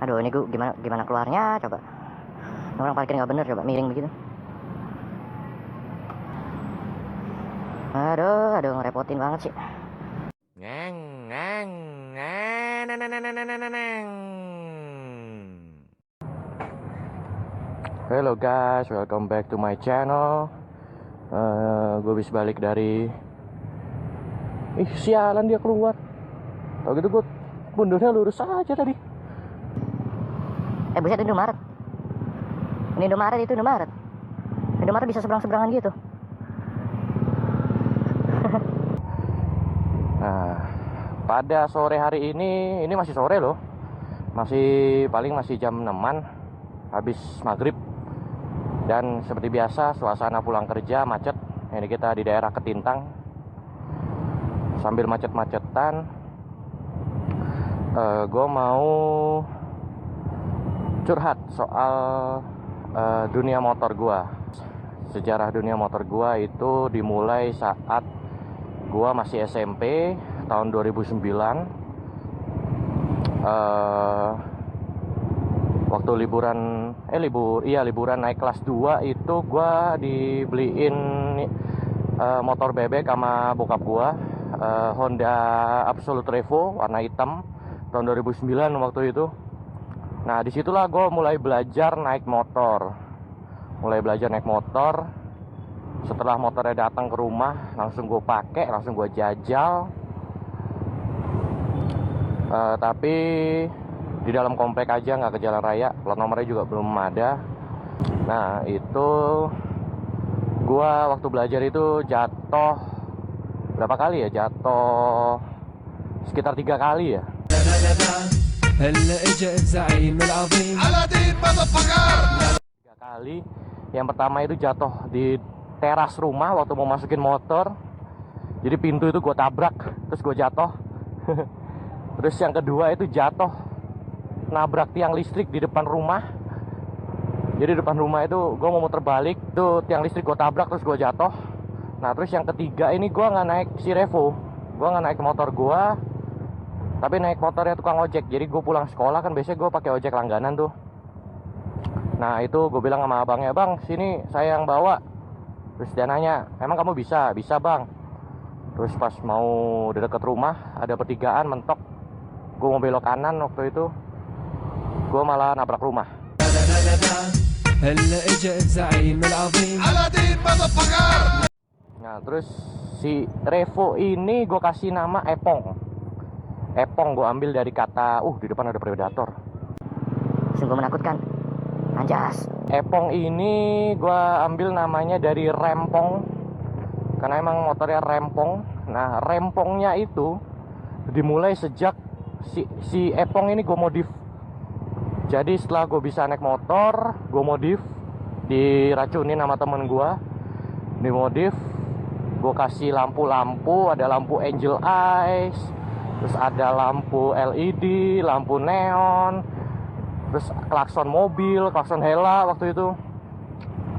Aduh, ini gue gimana keluarnya coba. Orang parkir nggak bener, coba miring begitu. Aduh, ngerepotin banget sih. Hello guys, welcome back to my channel. Gue habis balik dari sialan dia keluar. Tau gitu gue mundurnya lurus aja tadi. Buset, Indomaret. Ini Indomaret, itu Indomaret. Indomaret bisa seberang-seberangan gitu. Nah, pada sore hari ini masih sore loh. Masih jam 6-an habis maghrib. Dan seperti biasa suasana pulang kerja macet. Ini kita di daerah Ketintang. Sambil macet-macetan, gue mau curhat soal dunia motor gue. Sejarah dunia motor gue itu dimulai saat gue masih SMP tahun 2009. Waktu liburan naik kelas 2 itu gue dibeliin motor bebek sama bokap gue, Honda Absolute Revo warna hitam tahun 2009 waktu itu. Nah, disitulah gue mulai belajar naik motor. Setelah motornya datang ke rumah, langsung gue pakai, langsung gue jajal. Tapi di dalam komplek aja, nggak ke jalan raya. Plat nomornya juga belum ada. Nah, itu gue waktu belajar itu jatuh berapa kali ya? Jatuh sekitar 3 kali ya. Tiga kali. Yang pertama itu jatuh di teras rumah waktu mau masukin motor. Jadi pintu itu gue tabrak, terus gue jatuh. Terus yang kedua itu jatuh nabrak tiang listrik di depan rumah. Jadi depan rumah itu gue mau muter balik, itu tiang listrik gue tabrak, terus gue jatuh. Nah, terus yang ketiga ini gue nggak naik si Revo, gue nggak naik motor gue, tapi naik motornya tukang ojek. Jadi gue pulang sekolah kan biasanya gue pakai ojek langganan tuh. Nah, itu gue bilang sama abangnya, "Bang, sini saya yang bawa." Terus dia nanya, "Emang kamu bisa?" "Bisa, Bang." Terus pas mau udah deket rumah, ada pertigaan mentok. Gue mau belok kanan waktu itu, gue malah nabrak rumah. Nah, terus si Revo ini gue kasih nama Epong. Epong gue ambil dari kata, di depan ada predator. Sungguh menakutkan. Anjas. Epong ini gue ambil namanya dari rempong, karena emang motornya rempong. Nah, rempongnya itu dimulai sejak si Epong ini gue modif. Jadi setelah gue bisa naik motor, gue modif, diracunin sama temen gue, dimodif, gue kasih lampu-lampu, ada lampu angel eyes, terus ada lampu LED, lampu neon, terus klakson mobil, klakson hela waktu itu,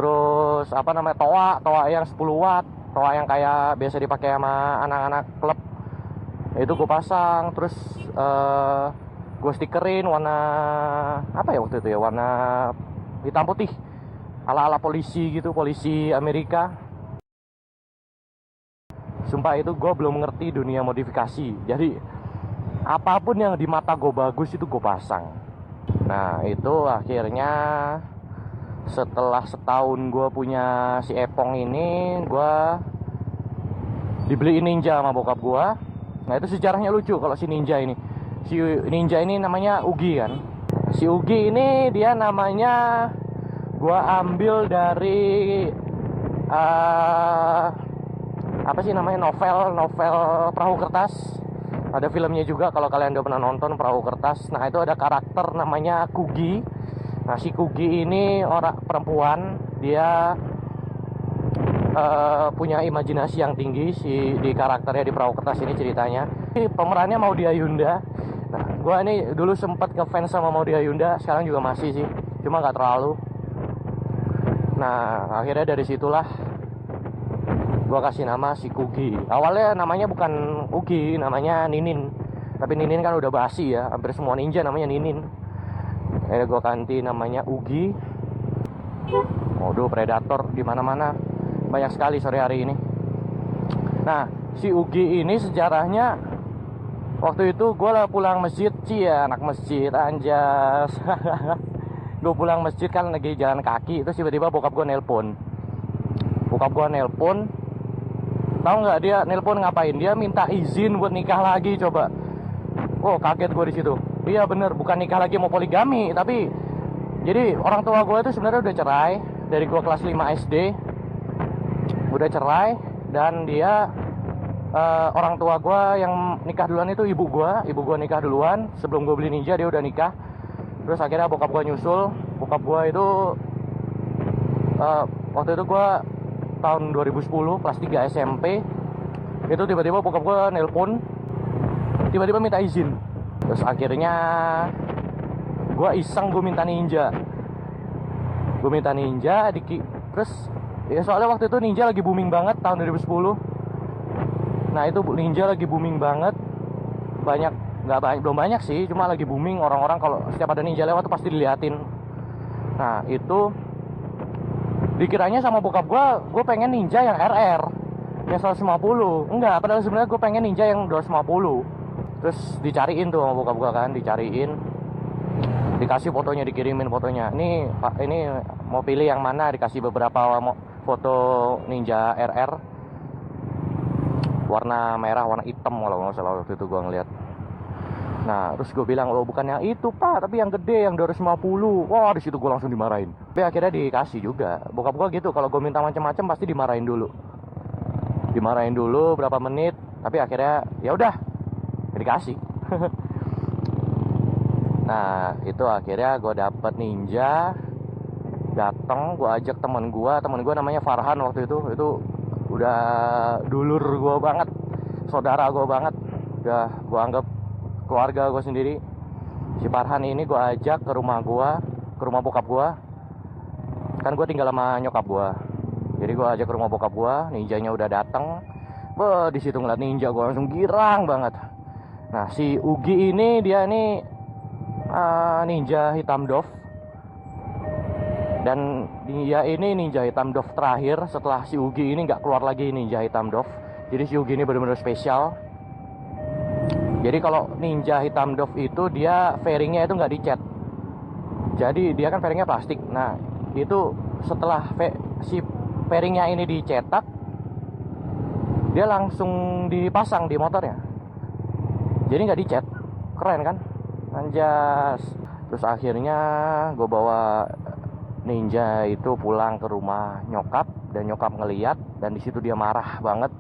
terus toa yang 10 watt, toa yang kayak biasa dipakai sama anak-anak klub, itu gue pasang. Terus gue stikerin warna waktu itu ya, warna hitam putih ala-ala polisi gitu, polisi Amerika. Sumpah itu gue belum ngerti dunia modifikasi, jadi apapun yang di mata gue bagus itu gue pasang. Nah, itu akhirnya setelah setahun gue punya si Epong ini, gue dibeliin Ninja sama bokap gue. Nah, itu sejarahnya lucu kalau si Ninja ini. Si Ninja ini namanya Ugi kan. Si Ugi ini dia namanya gue ambil dari novel Perahu Kertas. Ada filmnya juga kalau kalian udah pernah nonton Perahu Kertas. Nah, itu ada karakter namanya Kugi. Nah, si Kugi ini orang perempuan, dia punya imajinasi yang tinggi di karakternya di Perahu Kertas ini ceritanya. Pemerannya Maudy Ayunda. Nah, gue ini dulu sempat ngefans sama Maudy Ayunda, sekarang juga masih sih, cuma nggak terlalu. Nah, akhirnya dari situlah gue kasih nama si Kugi. Awalnya namanya bukan Ugi, namanya Ninin. Tapi Ninin kan udah basi ya, hampir semua ninja namanya Ninin. Akhirnya gue ganti namanya Ugi. Waduh, predator di mana-mana banyak sekali sore hari ini. Nah, si Ugi ini sejarahnya waktu itu gue pulang masjid, anak masjid anjas. Gue pulang masjid kan lagi jalan kaki, terus tiba-tiba bokap gue nelpon. Tahu nggak dia nelpon ngapain? Dia minta izin buat nikah lagi coba. Oh, kaget gue di situ. Iya bener, bukan nikah lagi, mau poligami. Tapi jadi orang tua gue itu sebenarnya udah cerai dari gue kelas 5 SD. Udah cerai, dan dia orang tua gue yang nikah duluan itu ibu gue nikah duluan. Sebelum gue beli Ninja dia udah nikah. Terus akhirnya bokap gue nyusul. Bokap gue itu waktu itu gue tahun 2010 kelas 3 SMP. Itu tiba-tiba bokap gue nelpon, tiba-tiba minta izin. Terus akhirnya gue iseng, gue minta Ninja. Terus ya soalnya waktu itu Ninja lagi booming banget tahun 2010. Nah itu Ninja lagi booming banget. Belum banyak sih, cuma lagi booming. Orang-orang kalau setiap ada Ninja lewat tuh pasti diliatin. Nah itu dikiranya sama bokap gue pengen Ninja yang RR, yang 150. Enggak, padahal sebenarnya gue pengen Ninja yang 250. Terus dicariin tuh sama bokap gue kan, dikasih fotonya, dikirimin fotonya. Ini Pak, ini mau pilih yang mana? Dikasih beberapa foto Ninja RR, warna merah, warna hitam kalau nggak salah waktu itu gue ngeliat. Nah terus gue bilang, oh bukan yang itu Pak, tapi yang gede, yang 250. Wah di situ gue langsung dimarahin. Tapi akhirnya dikasih juga. Bokap gue gitu, kalau gue minta macam-macam pasti dimarahin dulu berapa menit. Tapi akhirnya ya udah dikasih. Nah itu akhirnya gue dapet Ninja. Dateng, gue ajak temen gue namanya Farhan waktu itu udah dulur gue banget, saudara gue banget, udah gue anggap keluarga gue sendiri. Si Farhan ini gue ajak ke rumah bokap gue. Kan gue tinggal sama nyokap gue, jadi gue ajak ke rumah bokap gue. Ninjanya udah dateng. Di situ ngeliat Ninja gue langsung girang banget. Nah si Ugi ini dia nih Ninja hitam Dove. Dan dia ini Ninja hitam Dove terakhir. Setelah si Ugi ini nggak keluar lagi Ninja hitam Dove. Jadi si Ugi ini benar-benar spesial. Jadi kalau Ninja hitam Dove itu dia fairingnya itu nggak dicat. Jadi dia kan fairingnya plastik. Nah itu setelah si fairingnya ini dicetak, dia langsung dipasang di motornya. Jadi nggak dicat. Keren kan? Anjas. Terus akhirnya gue bawa Ninja itu pulang ke rumah nyokap, dan nyokap ngeliat, dan di situ dia marah banget.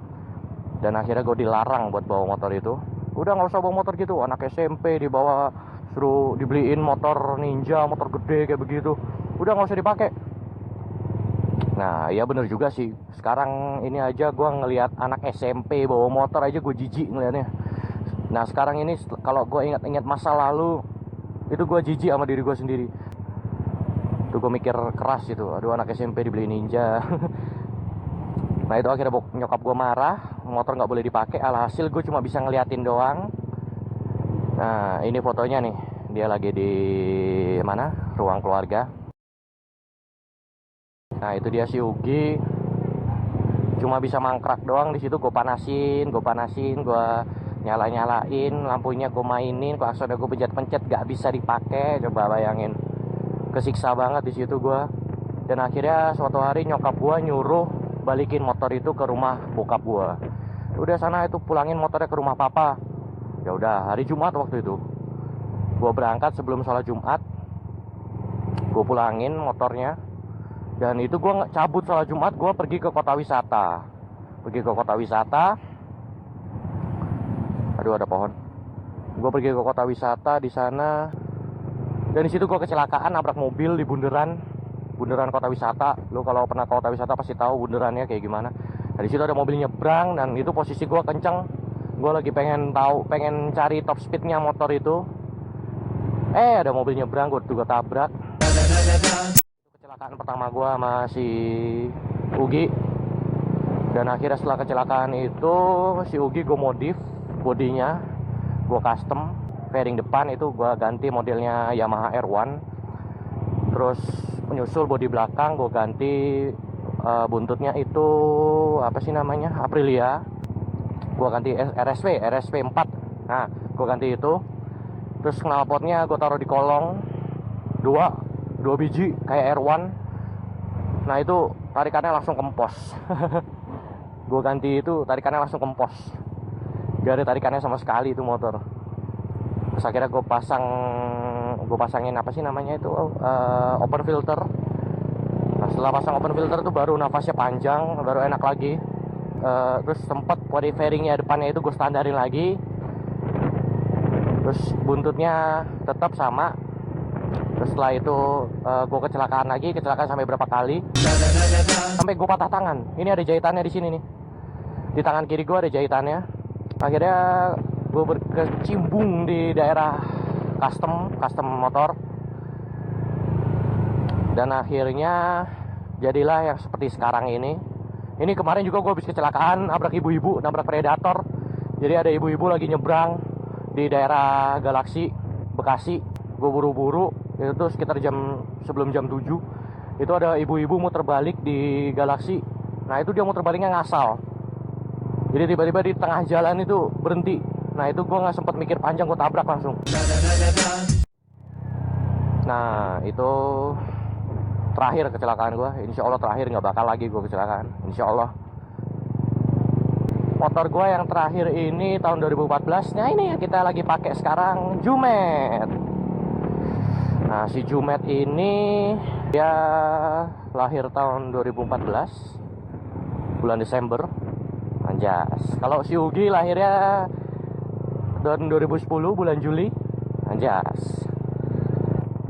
Dan akhirnya gue dilarang buat bawa motor itu. Udah nggak usah bawa motor gitu, anak SMP dibawa, suruh dibeliin motor Ninja, motor gede kayak begitu. Udah nggak usah dipakai. Nah ya bener juga sih. Sekarang ini aja gue ngeliat anak SMP bawa motor aja gue jijik ngeliatnya. Nah sekarang ini kalau gue ingat-ingat masa lalu, itu gue jijik sama diri gue sendiri. Tuh gue mikir keras gitu, aduh anak SMP dibeli Ninja. Nah itu akhirnya nyokap gue marah, motor nggak boleh dipakai. Alhasil gue cuma bisa ngeliatin doang. Nah ini fotonya nih, dia lagi di mana? Ruang keluarga. Nah itu dia si Ugi, cuma bisa mangkrak doang di situ. Gue panasin, gue nyalain lampunya, gue mainin, klaksonnya gue pencet-pencet, gak bisa dipakai. Coba bayangin, kesiksa banget di situ gue. Dan akhirnya suatu hari nyokap gue nyuruh balikin motor itu ke rumah bokap gue. Udah sana itu pulangin motornya ke rumah papa. Ya udah, hari Jumat waktu itu gue berangkat sebelum sholat Jumat, gue pulangin motornya. Dan itu gue cabut sholat Jumat, gue pergi ke kota wisata. Aduh ada pohon. Gue pergi ke kota wisata di sana. Dan di situ gue kecelakaan, nabrak mobil di bundaran kota wisata. Lu kalau pernah ke kota wisata pasti tahu bundarannya kayak gimana. Nah, di situ ada mobil nyebrang, dan itu posisi gue kenceng. Gue lagi pengen cari top speednya motor itu. Ada mobil nyebrang, gue tabrak. Kecelakaan pertama gue sama si Ugi. Dan akhirnya setelah kecelakaan itu si Ugi gue modif bodinya, gue custom. Fairing depan itu gue ganti modelnya Yamaha R1. Terus menyusul bodi belakang gue ganti buntutnya itu apa sih namanya, Aprilia. Gue ganti RSV 4. Nah gue ganti itu. Terus knalpotnya gue taruh di kolong dua biji kayak R1. Nah itu tarikannya langsung kempos. Gue ganti itu tarikannya langsung kempos, gak ada tarikannya sama sekali itu motor. Terus akhirnya gue pasangin apa sih namanya itu, open filter. Nah setelah pasang open filter tuh baru nafasnya panjang, baru enak lagi. Terus sempet body fairingnya depannya itu gue standarin lagi. Terus buntutnya tetap sama. Terus setelah itu gue kecelakaan sampai berapa kali, sampai gue patah tangan. Ini ada jahitannya di sini nih, di tangan kiri gue ada jahitannya. Akhirnya gue berkecimpung di daerah custom motor. Dan akhirnya jadilah yang seperti sekarang ini. Ini kemarin juga gue habis kecelakaan, nabrak ibu-ibu, nabrak predator. Jadi ada ibu-ibu lagi nyebrang di daerah Galaksi, Bekasi. Gue buru-buru, itu sekitar sebelum jam 7. Itu ada ibu-ibu muter balik di Galaksi. Nah itu dia muter baliknya ngasal. Jadi tiba-tiba di tengah jalan itu berhenti. Nah itu gue gak sempat mikir panjang, gue tabrak langsung. Nah itu terakhir kecelakaan gue. Insya Allah terakhir, gak bakal lagi gue kecelakaan, insya Allah. Motor gue yang terakhir ini tahun 2014. Nah ini yang kita lagi pakai sekarang, Jumet. Nah si Jumet ini dia lahir tahun 2014 bulan Desember, anjas. Kalau si Ugi lahirnya tahun 2010 bulan Juli, anjas.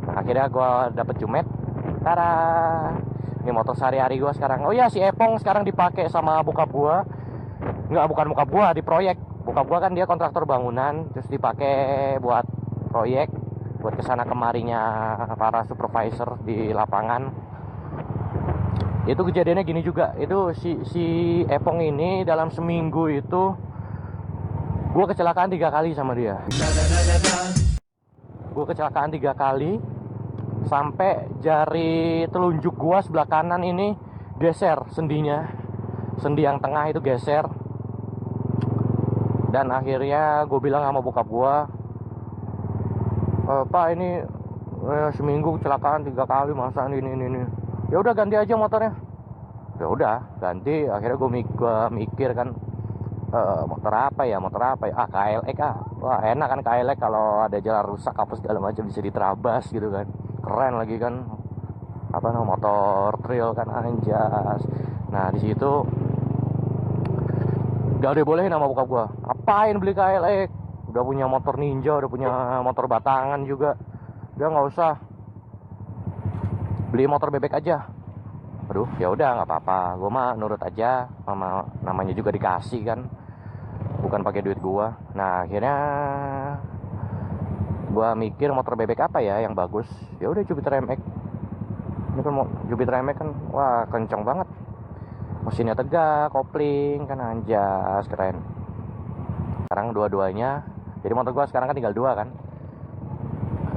Nah, akhirnya gue dapet Jumet. Tada, ini motor sehari-hari gue sekarang. Oh iya, si Epong sekarang dipakai sama bokap gue. Enggak, bukan bokap gue, di proyek. Bokap gue kan dia kontraktor bangunan, terus dipakai buat proyek, buat kesana kemarinya para supervisor di lapangan. Itu kejadiannya gini juga. Itu si Epong ini dalam seminggu itu gue kecelakaan 3 kali sama dia. Gue kecelakaan 3 kali, sampai jari telunjuk gue sebelah kanan ini geser sendinya. Sendi yang tengah itu geser. Dan akhirnya gue bilang sama bokap gue, Pak ini seminggu kecelakaan 3 kali, masa ini. Ya udah ganti aja motornya. Ya udah ganti. Akhirnya gue mikir kan, motor apa ya? KLX wah enak kan KLX, kalau ada jalan rusak apa segala macam bisa diterabas gitu kan, keren lagi kan, apa namanya, motor trail kan, anjas. Nah di situ gak ada bolehin sama bokap gue, apain beli KLX, udah punya motor Ninja, udah punya motor batangan juga, udah nggak usah, beli motor bebek aja. Aduh ya udah nggak apa-apa, gue mah nurut aja, sama namanya juga dikasih kan, bukan pakai duit gue. Nah akhirnya gue mikir motor bebek apa ya yang bagus. Ya udah Jupiter MX. Ini kan Jupiter MX kan, wah kenceng banget, mesinnya tegak, kopling kan, anjas, keren. Sekarang dua-duanya, jadi motor gue sekarang kan tinggal 2 kan.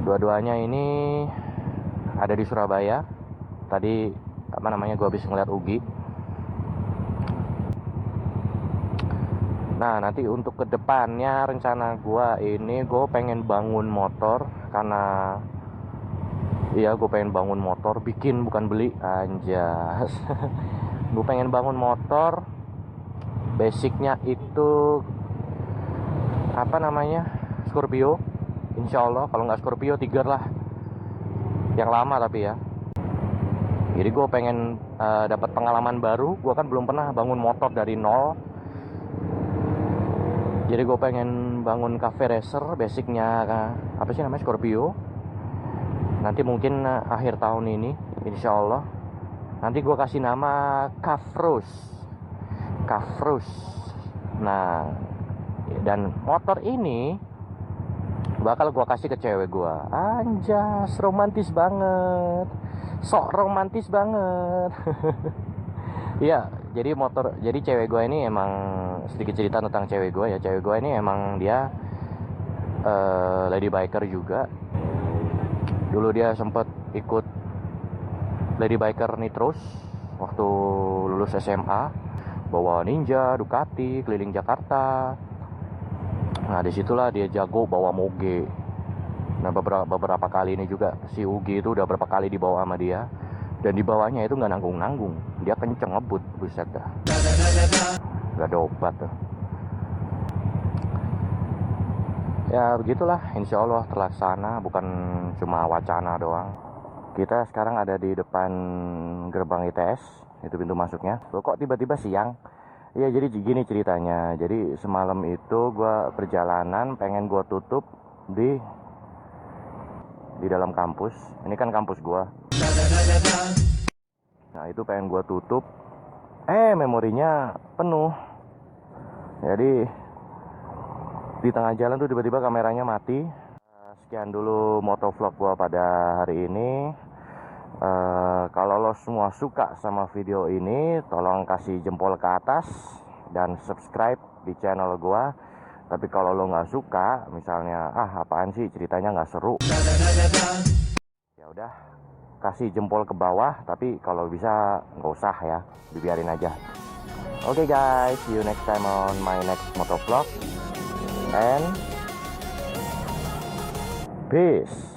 Dua-duanya ini ada di Surabaya. Tadi apa namanya, gue habis ngeliat Ugi. Nah nanti untuk kedepannya rencana gue ini, gue pengen bangun motor. Karena iya gue pengen bangun motor, bikin bukan beli, anjas. Gue pengen bangun motor, basicnya itu apa namanya, Scorpio. Insya Allah kalau nggak Scorpio, Tiger lah, yang lama tapi ya. Jadi gue pengen dapat pengalaman baru. Gue kan belum pernah bangun motor dari nol. Jadi gue pengen bangun cafe racer, basicnya apa sih namanya, Scorpio. Nanti mungkin akhir tahun ini, insya Allah. Nanti gue kasih nama Kafrus. Nah, dan motor ini bakal gue kasih ke cewek gue. Anjas, romantis banget, sok romantis banget. Iya, jadi cewek gue ini emang, sedikit cerita tentang cewek gue ya. Cewek gue ini emang dia lady biker juga. Dulu dia sempet ikut lady biker Nitros waktu lulus SMA, bawa Ninja, Ducati, keliling Jakarta. Nah disitulah dia jago bawa moge. Nah beberapa kali ini juga si Ugi itu udah berapa kali dibawa sama dia. Dan dibawanya itu nggak nanggung-nanggung, dia kenceng ngebut, buset dah. Gak ada obat tuh. Ya begitulah, insya Allah terlaksana, bukan cuma wacana doang. Kita sekarang ada di depan gerbang ITS, itu pintu masuknya. Loh, kok tiba-tiba siang? Ya jadi gini ceritanya. Jadi semalam itu gue perjalanan pengen gue tutup di dalam kampus. Ini kan kampus gue. Nah itu pengen gue tutup. Memorinya penuh. Jadi di tengah jalan tuh tiba-tiba kameranya mati. Sekian dulu motovlog gue pada hari ini. Kalau lo semua suka sama video ini, tolong kasih jempol ke atas dan subscribe di channel gua. Tapi kalau lo nggak suka, misalnya apaan sih ceritanya nggak seru, ya udah kasih jempol ke bawah. Tapi kalau bisa nggak usah ya, dibiarin aja. Oke guys, see you next time on my next motovlog and peace.